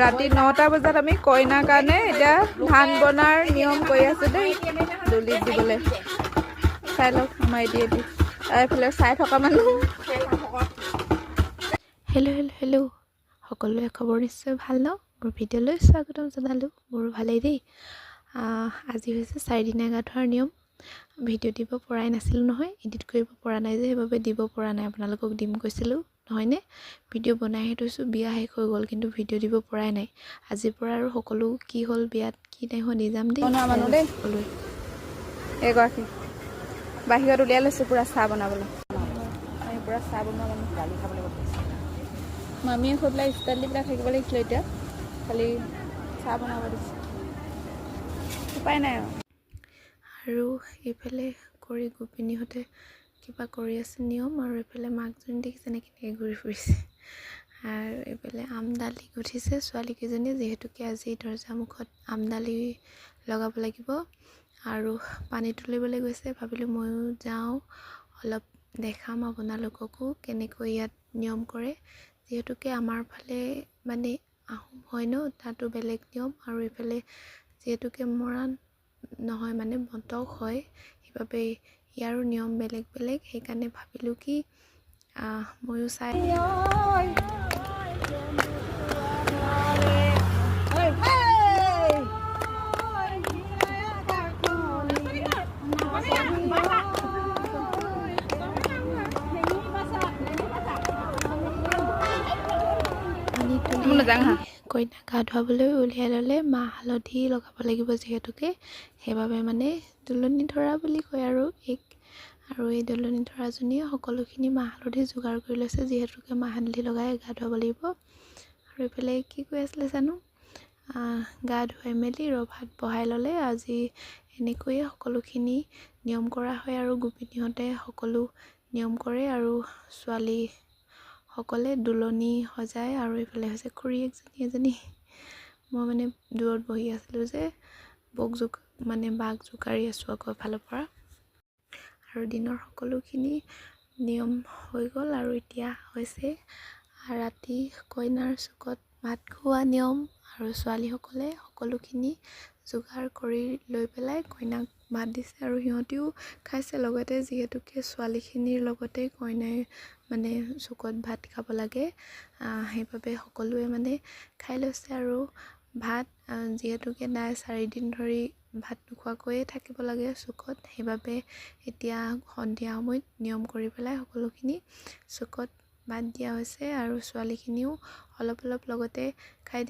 ৰাতি 9টা বজাত আমি কইনাৰ কাৰণে এতিয়া ধান বনাৰ নিয়ম কৰি আছো দেই দলিত দিবলৈ চাই লওক আমাৰ দিয়ে দি এইফালে চাই থকা মানুহ হেল্ল' সকলোৱে খবৰ নিশ্চয় ভাল ন মোৰ ভিডিঅ'লৈ স্বাগতম জনালোঁ মোৰ ভালেই দেই আজি হৈছে 4 দিনীয়া গা ধোৱাৰ নিয়ম ভিডিঅ' দিব পৰাই নাছিলোঁ নহয় এডিট কৰিব পৰা নাই যে সেইবাবে দিব পৰা নাই আপোনালোকক দিম কৈছিলোঁ নহয়নে ভিডিঅ' বনাইহে থৈছোঁ বিয়া শেষ হৈ গ'ল কিন্তু ভিডিঅ' দিব পৰাই নাই আজিৰ পৰা আৰু সকলো কি হ'ল বিয়াত কি নাই হোৱা দি যাম দেই মানুহ দেই সকলোৱে এগৰাকী বাহিৰত উলিয়াই লৈছোঁ পূৰা চাহ বনাবলৈ আমি পূৰা চাহ বনোৱা মানুহ দালি খাবলৈ মামীয়ে হৈ পেলাই ষ্টাইল দি পেলাই থাকিব লাগিছিলে এতিয়া খালি চাহ বনাব দিছে উপায় নাই আৰু এইফালে কৰি গোপিনীহঁতে কিবা কৰি আছে নিয়ম আৰু এইফালে মাকজনী দেখিছেনে কেনেকৈ ঘূৰি ফুৰিছে আৰু এইফালে আমডালি গুঠিছে ছোৱালীকেইজনীয়ে যিহেতুকে আজি দৰ্জামুখত আমডালি লগাব লাগিব আৰু পানী তুলিবলৈ গৈছে ভাবিলোঁ ময়ো যাওঁ অলপ দেখাম আপোনালোককো কেনেকৈ ইয়াত নিয়ম কৰে যিহেতুকে আমাৰ ফালে মানে আহোম হয় ন তাতো বেলেগ নিয়ম আৰু এইফালে যিহেতুকে মৰাণ নহয় মানে বন্তক হয় সেইবাবে ইয়াৰো নিয়ম বেলেগ বেলেগ সেইকাৰণে ভাবিলোঁ কি ময়ো চাই কইনা গা ধুৱাবলৈ উলিয়াই ল'লে মাহ হালধি লগাব লাগিব যিহেতুকে সেইবাবে মানে দুলনি ধৰা বুলি কয় আৰু এই দুলনি ধৰাজনীয়ে সকলোখিনি মাহ হালধি যোগাৰ কৰি লৈছে যিহেতুকে মাহ হালধি লগাই গা ধুৱাব লাগিব আৰু এইফালে কি কৈ আছিলে জানো গা ধুৱাই মেলি ৰভাত বহাই ল'লে আজি এনেকৈয়ে সকলোখিনি নিয়ম কৰা হয় আৰু গোপিনীহঁতে সকলো নিয়ম কৰে আৰু ছোৱালীসকলে দুলনি সজায় আৰু এইফালে হৈছে খুৰী এজনী মই মানে দূৰত বহি আছিলোঁ যে বাঘ জোকাৰি আছোঁ আকৌ এফালৰ পৰা আৰু দিনৰ সকলোখিনি নিয়ম হৈ গ'ল আৰু এতিয়া হৈছে ৰাতি কইনাৰ চুকত ভাত খোৱা নিয়ম আৰু ছোৱালীসকলে সকলোখিনি যোগাৰ কৰি লৈ পেলাই কইনাক ভাত দিছে আৰু সিহঁতিও খাইছে লগতে যিহেতুকে ছোৱালীখিনিৰ লগতে কইনাই মানে চুকত ভাত খাব লাগে সেইবাবে সকলোৱে মানে খাই লৈছে আৰু ভাত যিহেতুকে নাই 4 দিন ধৰি ভাত নোখোৱাকৈয়ে থাকিব লাগে চুকত সেইবাবে এতিয়া সন্ধিয়া সময়ত নিয়ম কৰি পেলাই সকলোখিনি চুকত ভাত দিয়া হৈছে আৰু ছোৱালীখিনিও অলপ লগতে খাই